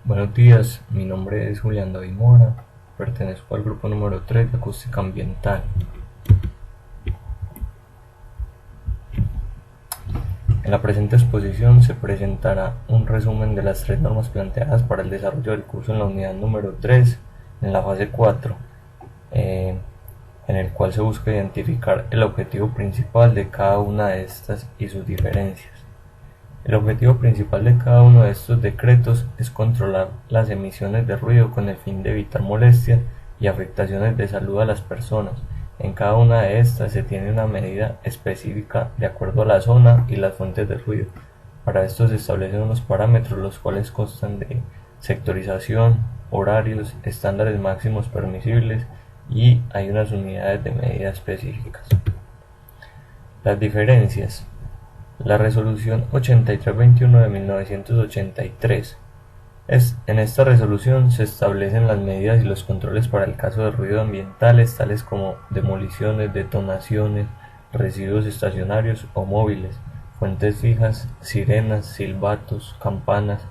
Buenos días, mi nombre es Julián David Mora, pertenezco al grupo número 3 de Acústica Ambiental. En la presente exposición se presentará un resumen de las tres normas planteadas para el desarrollo del curso en la unidad número 3, en la fase 4, en el cual se busca identificar el objetivo principal de cada una de estas y sus diferencias. El objetivo principal de cada uno de estos decretos es controlar las emisiones de ruido con el fin de evitar molestias y afectaciones de salud a las personas. En cada una de estas se tiene una medida específica de acuerdo a la zona y las fuentes de ruido. Para esto se establecen unos parámetros los cuales constan de sectorización, horarios, estándares máximos permisibles y hay unas unidades de medida específicas. Las diferencias. La Resolución 8321 de 1983. En esta resolución se establecen las medidas y los controles para el caso de ruidos ambientales, tales como demoliciones, detonaciones, residuos estacionarios o móviles, fuentes fijas, sirenas, silbatos, campanas,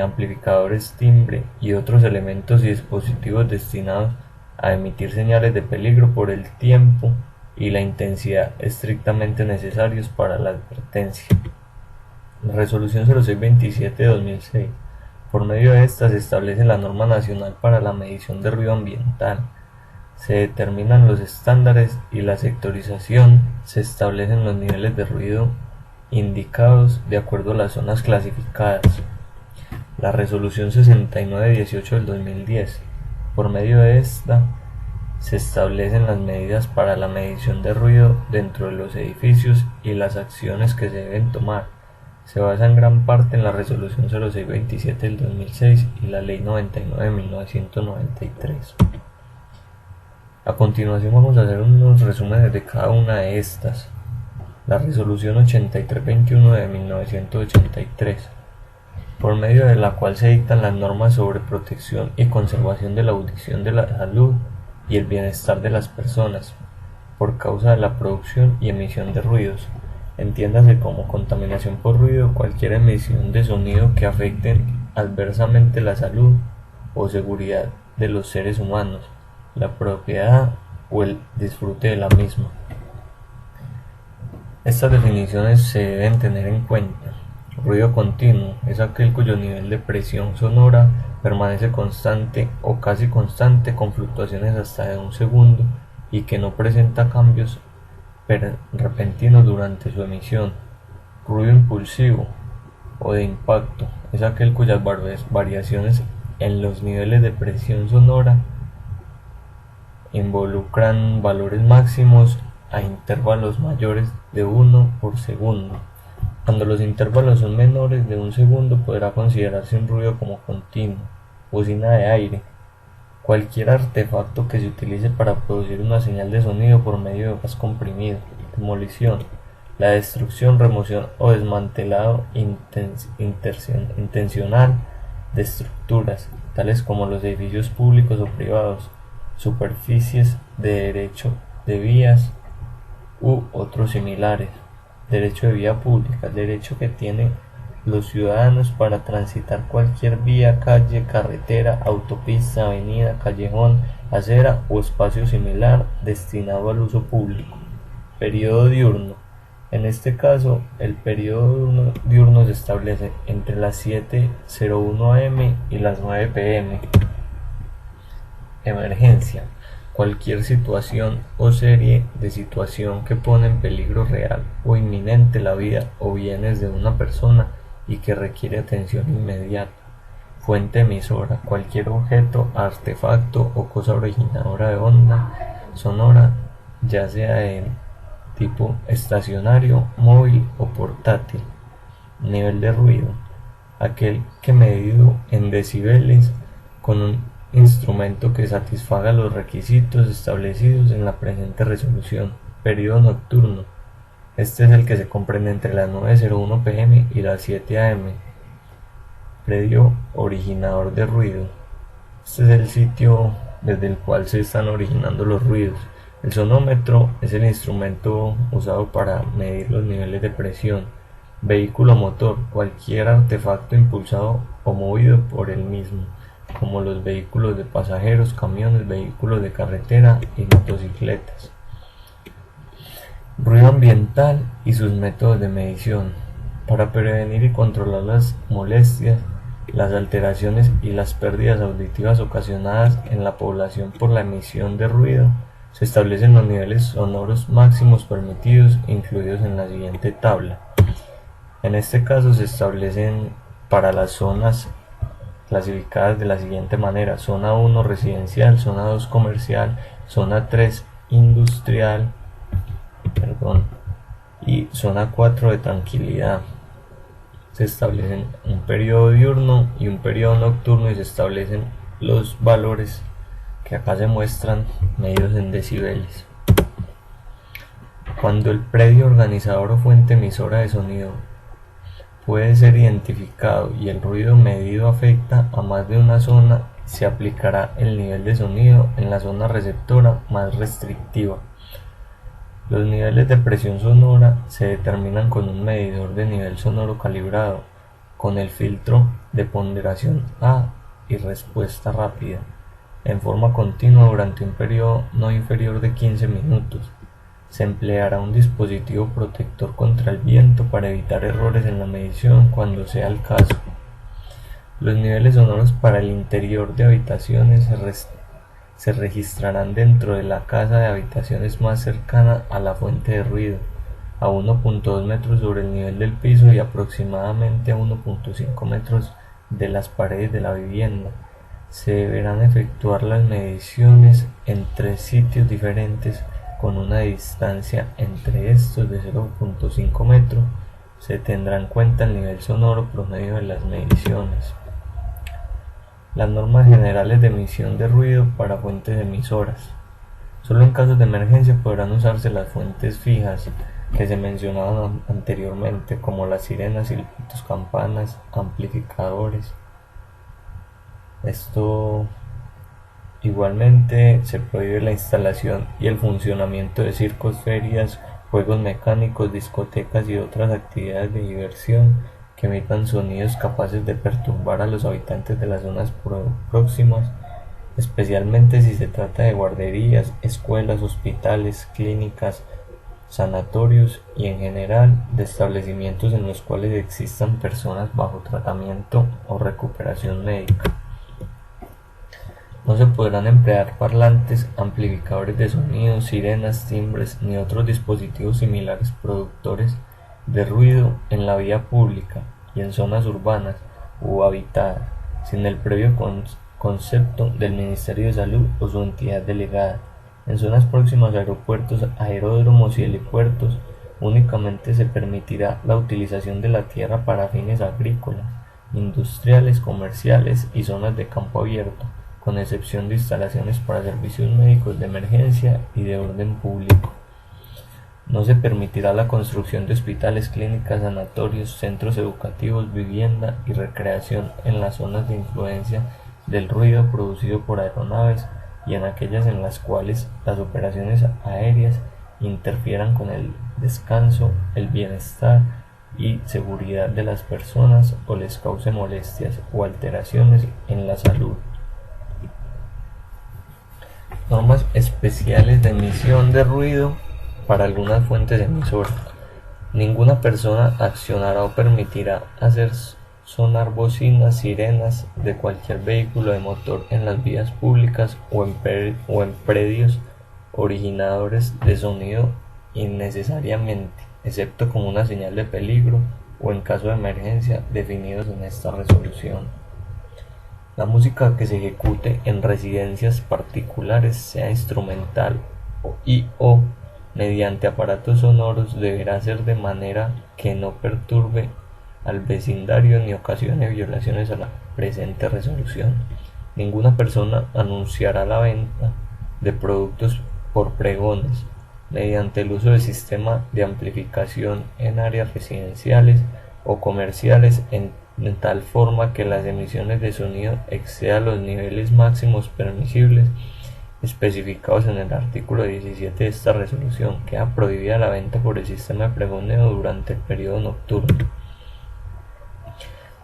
amplificadores timbre y otros elementos y dispositivos destinados a emitir señales de peligro por el tiempo y la intensidad estrictamente necesarios para la advertencia. La Resolución 0627 de 2006. Por medio de esta se establece la norma nacional para la medición de ruido ambiental. Se determinan los estándares y la sectorización, se establecen los niveles de ruido indicados de acuerdo a las zonas clasificadas. La Resolución 6918 del 2010. Por medio de esta se establecen las medidas para la medición de ruido dentro de los edificios y las acciones que se deben tomar. Se basa en gran parte en la Resolución 0627 del 2006 y la Ley 99 de 1993. A continuación vamos a hacer unos resúmenes de cada una de estas. La Resolución 8321 de 1983, por medio de la cual se dictan las normas sobre protección y conservación de la audición de la salud y el bienestar de las personas, por causa de la producción y emisión de ruidos. Entiéndase como contaminación por ruido cualquier emisión de sonido que afecte adversamente la salud o seguridad de los seres humanos, la propiedad o el disfrute de la misma. Estas definiciones se deben tener en cuenta. Ruido continuo es aquel cuyo nivel de presión sonora permanece constante o casi constante con fluctuaciones hasta de un segundo y que no presenta cambios repentinos durante su emisión. Ruido impulsivo o de impacto es aquel cuyas variaciones en los niveles de presión sonora involucran valores máximos a intervalos mayores de 1 por segundo. Cuando los intervalos son menores de un segundo podrá considerarse un ruido como continuo. Bocina de aire. Cualquier artefacto que se utilice para producir una señal de sonido por medio de gas comprimido. Demolición. La destrucción, remoción o desmantelado intencional de estructuras, tales como los edificios públicos o privados, superficies de derecho de vías u otros similares. Derecho de vía pública, el derecho que tienen los ciudadanos para transitar cualquier vía, calle, carretera, autopista, avenida, callejón, acera o espacio similar destinado al uso público. Periodo diurno. En este caso, el periodo diurno se establece entre las 7:01 am y las 9 pm. Emergencia. Cualquier situación o serie de situación que pone en peligro real o inminente la vida o bienes de una persona y que requiere atención inmediata. Fuente emisora. Cualquier objeto, artefacto o cosa originadora de onda sonora, ya sea de tipo estacionario, móvil o portátil. Nivel de ruido. Aquel que medido en decibeles con un instrumento que satisfaga los requisitos establecidos en la presente resolución. Periodo nocturno. Este es el que se comprende entre las 9:01 pm y las 7 am. Predio originador de ruido. Este es el sitio desde el cual se están originando los ruidos. El sonómetro es el instrumento usado para medir los niveles de presión. Vehículo motor: cualquier artefacto impulsado o movido por el mismo, como los vehículos de pasajeros, camiones, vehículos de carretera y motocicletas. Ruido ambiental y sus métodos de medición. Para prevenir y controlar las molestias, las alteraciones y las pérdidas auditivas ocasionadas en la población por la emisión de ruido, se establecen los niveles sonoros máximos permitidos incluidos en la siguiente tabla. En este caso se establecen para las zonas clasificadas de la siguiente manera: zona 1 residencial, zona 2 comercial, zona 3 industrial, y zona 4 de tranquilidad. Se establecen un periodo diurno y un periodo nocturno y se establecen los valores que acá se muestran medidos en decibeles. Cuando el predio organizador o fuente emisora de sonido puede ser identificado y el ruido medido afecta a más de una zona, se aplicará el nivel de sonido en la zona receptora más restrictiva. Los niveles de presión sonora se determinan con un medidor de nivel sonoro calibrado, con el filtro de ponderación A y respuesta rápida, en forma continua durante un periodo no inferior de 15 minutos. Se empleará un dispositivo protector contra el viento para evitar errores en la medición cuando sea el caso. Los niveles sonoros para el interior de habitaciones se registrarán dentro de la casa de habitaciones más cercana a la fuente de ruido, a 1.2 metros sobre el nivel del piso y aproximadamente a 1.5 metros de las paredes de la vivienda. Se deberán efectuar las mediciones en 3 sitios diferentes con una distancia entre estos de 0.5 metros. Se tendrá en cuenta el nivel sonoro promedio de las mediciones. Las normas generales de emisión de ruido para fuentes emisoras. Solo en casos de emergencia podrán usarse las fuentes fijas que se mencionaban anteriormente, como las sirenas, silbitos, campanas, amplificadores. Esto igualmente se prohíbe la instalación y el funcionamiento de circos, ferias, juegos mecánicos, discotecas y otras actividades de diversión que emitan sonidos capaces de perturbar a los habitantes de las zonas próximas, especialmente si se trata de guarderías, escuelas, hospitales, clínicas, sanatorios y en general de establecimientos en los cuales existan personas bajo tratamiento o recuperación médica. No se podrán emplear parlantes, amplificadores de sonido, sirenas, timbres ni otros dispositivos similares productores de ruido en la vía pública y en zonas urbanas u habitadas, sin el previo concepto del Ministerio de Salud o su entidad delegada. En zonas próximas a aeropuertos, aeródromos y helipuertos únicamente se permitirá la utilización de la tierra para fines agrícolas, industriales, comerciales y zonas de campo abierto, con excepción de instalaciones para servicios médicos de emergencia y de orden público. No se permitirá la construcción de hospitales, clínicas, sanatorios, centros educativos, vivienda y recreación en las zonas de influencia del ruido producido por aeronaves y en aquellas en las cuales las operaciones aéreas interfieran con el descanso, el bienestar y seguridad de las personas o les cause molestias o alteraciones en la salud. Normas especiales de emisión de ruido para algunas fuentes emisoras. Ninguna persona accionará o permitirá hacer sonar bocinas, sirenas de cualquier vehículo de motor en las vías públicas o en predios originadores de sonido innecesariamente, excepto como una señal de peligro o en caso de emergencia definidos en esta resolución. La música que se ejecute en residencias particulares, sea instrumental o mediante aparatos sonoros, deberá ser de manera que no perturbe al vecindario ni ocasione violaciones a la presente resolución. Ninguna persona anunciará la venta de productos por pregones mediante el uso del sistema de amplificación en áreas residenciales o comerciales en tal forma que las emisiones de sonido excedan los niveles máximos permisibles especificados en el artículo 17 de esta resolución. Queda prohibida la venta por el sistema de pregoneo durante el periodo nocturno.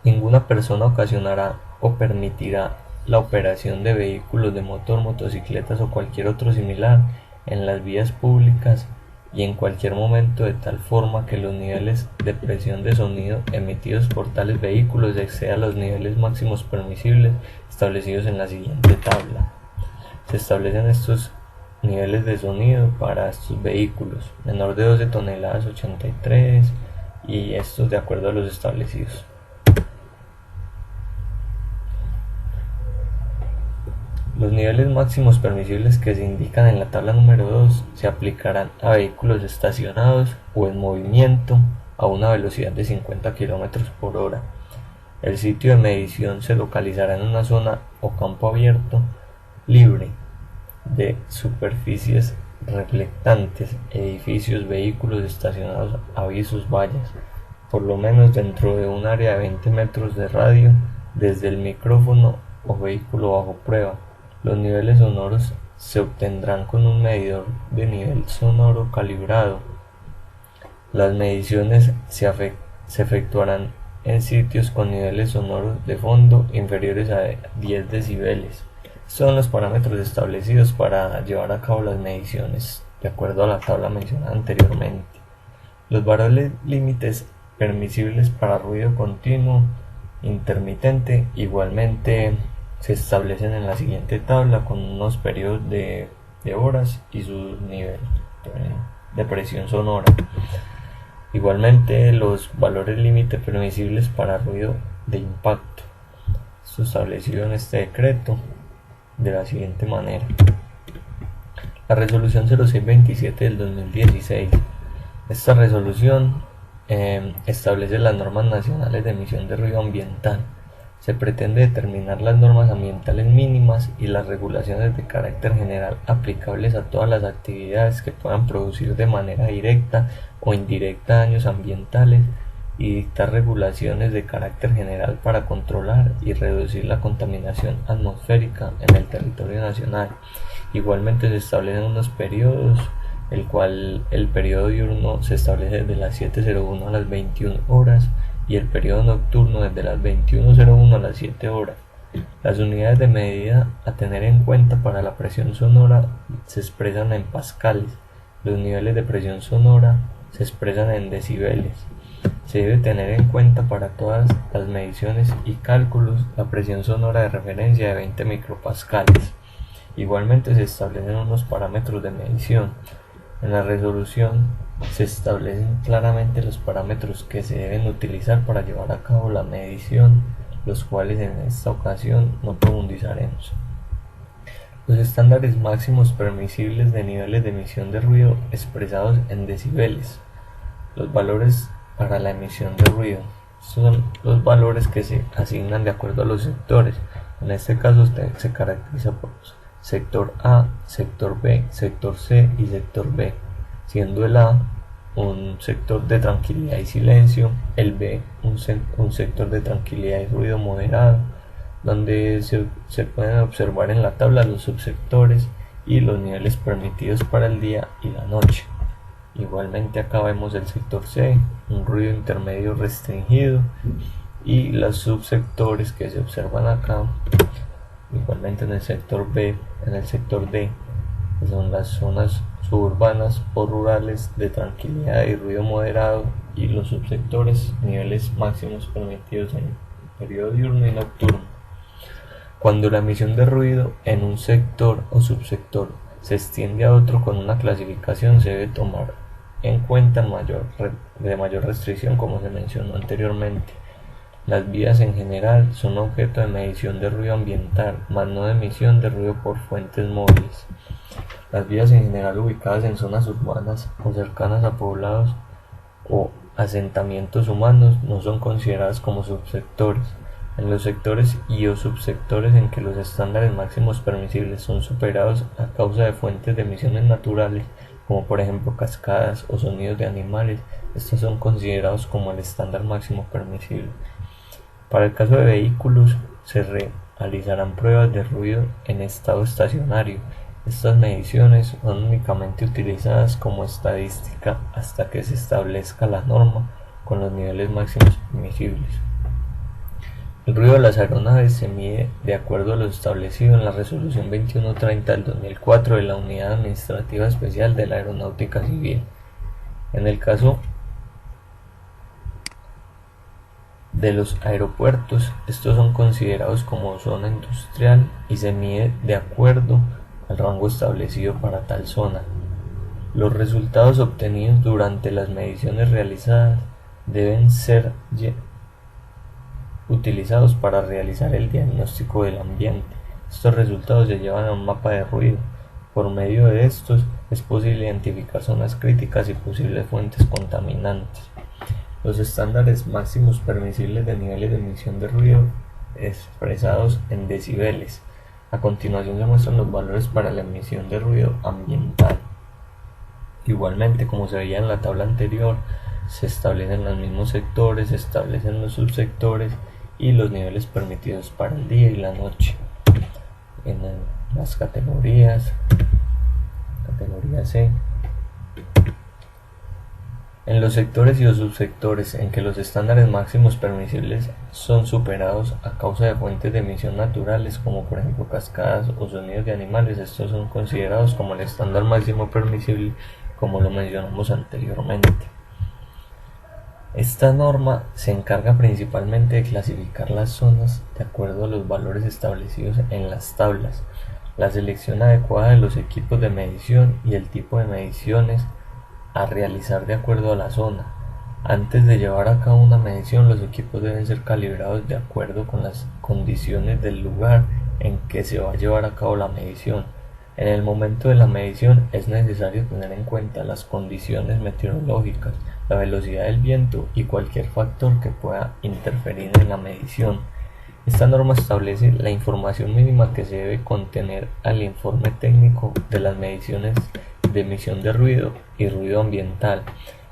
Ninguna persona ocasionará o permitirá la operación de vehículos de motor, motocicletas o cualquier otro similar en las vías públicas y en cualquier momento de tal forma que los niveles de presión de sonido emitidos por tales vehículos excedan los niveles máximos permisibles establecidos en la siguiente tabla. Se establecen estos niveles de sonido para estos vehículos: menor de 12 toneladas 83, y estos de acuerdo a los establecidos. Los niveles máximos permisibles que se indican en la tabla número 2 se aplicarán a vehículos estacionados o en movimiento a una velocidad de 50 km por hora. El sitio de medición se localizará en una zona o campo abierto, libre de superficies reflectantes, edificios, vehículos estacionados, avisos, vallas, por lo menos dentro de un área de 20 metros de radio desde el micrófono o vehículo bajo prueba. Los niveles sonoros se obtendrán con un medidor de nivel sonoro calibrado. Las mediciones se efectuarán en sitios con niveles sonoros de fondo inferiores a 10 decibeles. Estos son los parámetros establecidos para llevar a cabo las mediciones, de acuerdo a la tabla mencionada anteriormente. Los valores límites permisibles para ruido continuo, intermitente, igualmente se establecen en la siguiente tabla con unos periodos de horas y su nivel de presión sonora. Igualmente los valores límite permisibles para ruido de impacto. Esto establecido en este decreto de la siguiente manera. La resolución 0627 del 2016. Esta resolución establece las normas nacionales de emisión de ruido ambiental. Se pretende determinar las normas ambientales mínimas y las regulaciones de carácter general aplicables a todas las actividades que puedan producir de manera directa o indirecta daños ambientales, y dictar regulaciones de carácter general para controlar y reducir la contaminación atmosférica en el territorio nacional. Igualmente se establecen unos periodos, el cual el periodo diurno se establece desde las 7:01 a las 21 horas y el periodo nocturno desde las 21:01 a las 7 horas. Las unidades de medida a tener en cuenta para la presión sonora se expresan en pascales. Los niveles de presión sonora se expresan en decibeles. Se debe tener en cuenta para todas las mediciones y cálculos la presión sonora de referencia de 20 micropascales. Igualmente se establecen unos parámetros de medición. En la resolución se establecen claramente los parámetros que se deben utilizar para llevar a cabo la medición, los cuales en esta ocasión no profundizaremos. Los estándares máximos permisibles de niveles de emisión de ruido expresados en decibeles. Los valores para la emisión de ruido. Estos son los valores que se asignan de acuerdo a los sectores. En este caso se caracteriza por sector A, sector B, sector C y sector B, siendo el A un sector de tranquilidad y silencio, el B un sector de tranquilidad y ruido moderado, donde se pueden observar en la tabla los subsectores y los niveles permitidos para el día y la noche. Igualmente acá vemos el sector C, un ruido intermedio restringido, y los subsectores que se observan acá. Igualmente en el sector B, en el sector D, que son las zonas suburbanas o rurales de tranquilidad y ruido moderado, y los subsectores, niveles máximos permitidos en periodo diurno y nocturno. Cuando la emisión de ruido en un sector o subsector se extiende a otro con una clasificación, se debe tomar en cuenta de mayor restricción, como se mencionó anteriormente. Las vías en general son objeto de medición de ruido ambiental, mas no de emisión de ruido por fuentes móviles. Las vías en general ubicadas en zonas urbanas o cercanas a poblados o asentamientos humanos no son consideradas como subsectores. En los sectores y o subsectores en que los estándares máximos permisibles son superados a causa de fuentes de emisiones naturales, como por ejemplo cascadas o sonidos de animales, estos son considerados como el estándar máximo permisible. Para el caso de vehículos, se realizarán pruebas de ruido en estado estacionario Estas mediciones son únicamente utilizadas como estadística hasta que se establezca la norma con los niveles máximos permisibles. El ruido de las aeronaves se mide de acuerdo a lo establecido en la Resolución 2130 del 2004 de la Unidad Administrativa Especial de la Aeronáutica Civil. En el caso de los aeropuertos, estos son considerados como zona industrial y se mide de acuerdo al rango establecido para tal zona. Los resultados obtenidos durante las mediciones realizadas deben ser utilizados para realizar el diagnóstico del ambiente. Estos resultados se llevan a un mapa de ruido. Por medio de estos es posible identificar zonas críticas y posibles fuentes contaminantes. Los estándares máximos permisibles de niveles de emisión de ruido expresados en decibeles. A continuación se muestran los valores para la emisión de ruido ambiental. Igualmente, como se veía en la tabla anterior, se establecen los mismos sectores, se establecen los subsectores y los niveles permitidos para el día y la noche. En las categoría C. En los sectores y los subsectores en que los estándares máximos permisibles son superados a causa de fuentes de emisión naturales, como por ejemplo cascadas o sonidos de animales, estos son considerados como el estándar máximo permisible, como lo mencionamos anteriormente. Esta norma se encarga principalmente de clasificar las zonas de acuerdo a los valores establecidos en las tablas, la selección adecuada de los equipos de medición y el tipo de mediciones a realizar de acuerdo a la zona. Antes de llevar a cabo una medición, los equipos deben ser calibrados de acuerdo con las condiciones del lugar en que se va a llevar a cabo la medición. En el momento de la medición es necesario tener en cuenta las condiciones meteorológicas, la velocidad del viento y cualquier factor que pueda interferir en la medición. Esta norma establece la información mínima que se debe contener al informe técnico de las mediciones de emisión de ruido y ruido ambiental.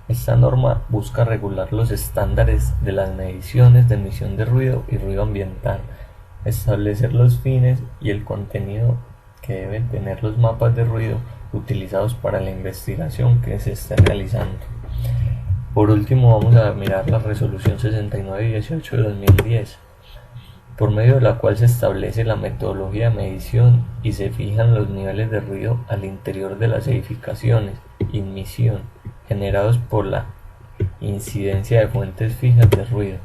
Esta norma busca regular los estándares de las mediciones de emisión de ruido y ruido ambiental, establecer los fines y el contenido que deben tener los mapas de ruido utilizados para la investigación que se esté realizando. Por último, vamos a mirar la Resolución 6918 de 2010, por medio de la cual se establece la metodología de medición y se fijan los niveles de ruido al interior de las edificaciones, imisión, generados por la incidencia de fuentes fijas de ruido.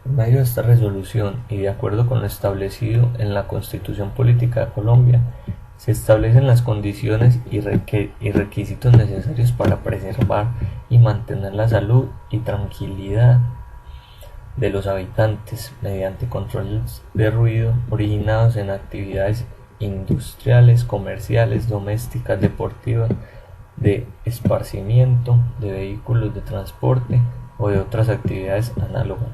Por medio de esta resolución y de acuerdo con lo establecido en la Constitución Política de Colombia, se establecen las condiciones y requisitos necesarios para preservar y mantener la salud y tranquilidad de los habitantes mediante controles de ruido originados en actividades industriales, comerciales, domésticas, deportivas, de esparcimiento, de vehículos de transporte o de otras actividades análogas.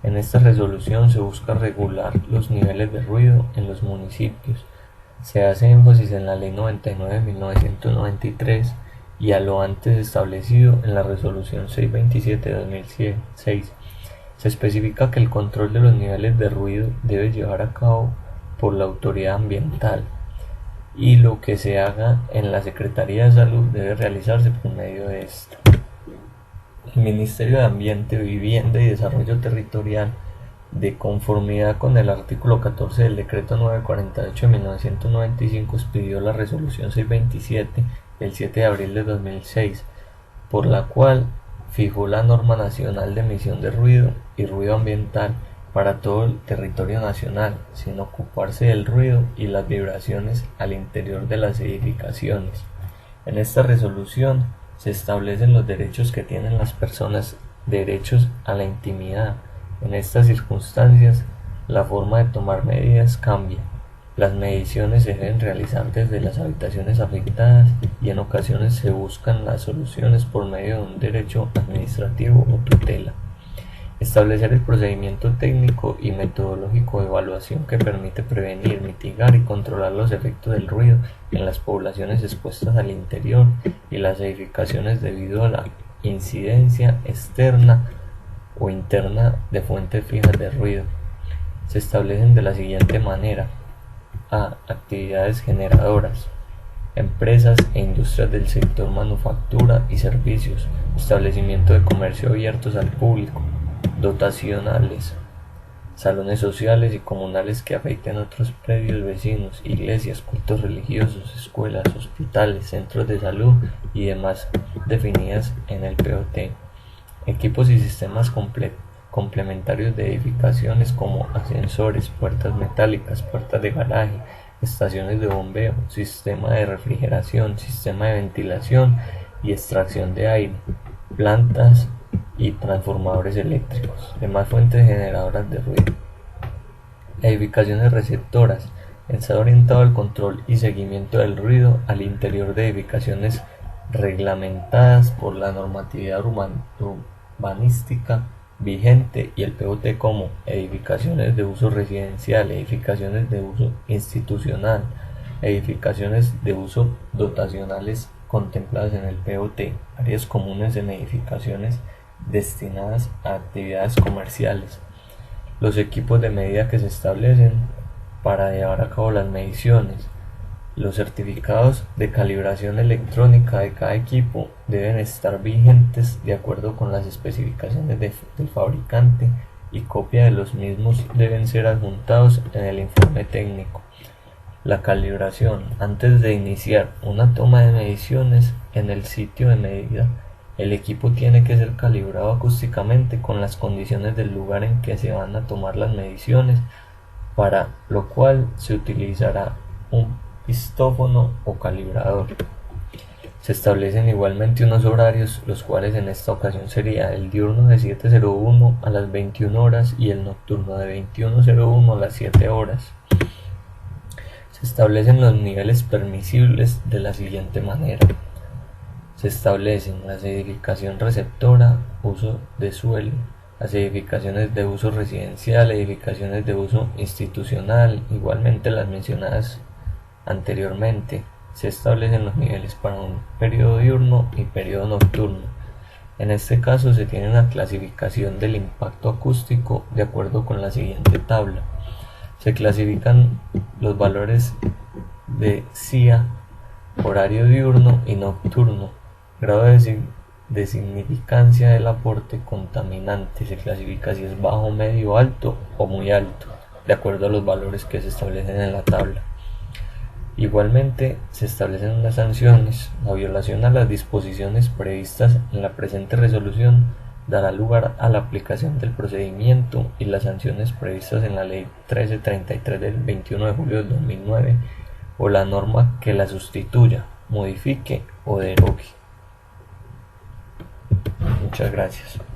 En esta resolución se busca regular los niveles de ruido en los municipios. Se hace énfasis en la Ley 99 de 1993 y a lo antes establecido en la Resolución 627 de 2006. Se especifica que el control de los niveles de ruido debe llevar a cabo por la autoridad ambiental y lo que se haga en la Secretaría de Salud debe realizarse por medio de esto. El Ministerio de Ambiente, Vivienda y Desarrollo Territorial, de conformidad con el artículo 14 del Decreto 948 de 1995, expidió la Resolución 627 del 7 de abril de 2006, por la cual fijó la norma nacional de emisión de ruido y ruido ambiental para todo el territorio nacional, sin ocuparse del ruido y las vibraciones al interior de las edificaciones. En esta resolución se establecen los derechos que tienen las personas, derechos a la intimidad. En estas circunstancias, la forma de tomar medidas cambia. Las mediciones se deben realizar desde las habitaciones afectadas y en ocasiones se buscan las soluciones por medio de un derecho administrativo o tutela. Establecer el procedimiento técnico y metodológico de evaluación que permite prevenir, mitigar y controlar los efectos del ruido en las poblaciones expuestas al interior y las edificaciones debido a la incidencia externa o interna de fuentes fijas de ruido. Se establecen de la siguiente manera: a actividades generadoras, empresas e industrias del sector manufactura y servicios, establecimiento de comercio abiertos al público, dotacionales, salones sociales y comunales que afecten otros predios vecinos, iglesias, cultos religiosos, escuelas, hospitales, centros de salud y demás definidas en el POT. Equipos y sistemas complementarios de edificaciones como ascensores, puertas metálicas, puertas de garaje, estaciones de bombeo, sistema de refrigeración, sistema de ventilación y extracción de aire, plantas y transformadores eléctricos, demás fuentes generadoras de ruido. Edificaciones receptoras. Está orientado al control y seguimiento del ruido al interior de edificaciones reglamentadas por la normatividad urbanística vigente y el POT, como edificaciones de uso residencial, edificaciones de uso institucional, edificaciones de uso dotacionales contempladas en el POT, áreas comunes en edificaciones destinadas a actividades comerciales, los equipos de medida que se establecen para llevar a cabo las mediciones. Los certificados de calibración electrónica de cada equipo deben estar vigentes de acuerdo con las especificaciones del fabricante y copia de los mismos deben ser adjuntados en el informe técnico. La calibración. Antes de iniciar una toma de mediciones en el sitio de medida, el equipo tiene que ser calibrado acústicamente con las condiciones del lugar en que se van a tomar las mediciones, para lo cual se utilizará un pistófono o calibrador. Se establecen igualmente unos horarios, los cuales en esta ocasión sería el diurno de 7:01 a las 21 horas y el nocturno de 21:01 a las 7 horas. Se establecen los niveles permisibles de la siguiente manera. Se establecen las edificación receptora, uso de suelo, las edificaciones de uso residencial, edificaciones de uso institucional, igualmente las mencionadas anteriormente. Se establecen los niveles para un periodo diurno y periodo nocturno. En este caso se tiene una clasificación del impacto acústico de acuerdo con la siguiente tabla. Se clasifican los valores de CIA, horario diurno y nocturno, grado de significancia del aporte contaminante. Se clasifica si es bajo, medio, alto o muy alto, de acuerdo a los valores que se establecen en la tabla. Igualmente se establecen unas sanciones. La violación a las disposiciones previstas en la presente resolución dará lugar a la aplicación del procedimiento y las sanciones previstas en la Ley 1333 del 21 de julio del 2009 o la norma que la sustituya, modifique o derogue. Muchas gracias.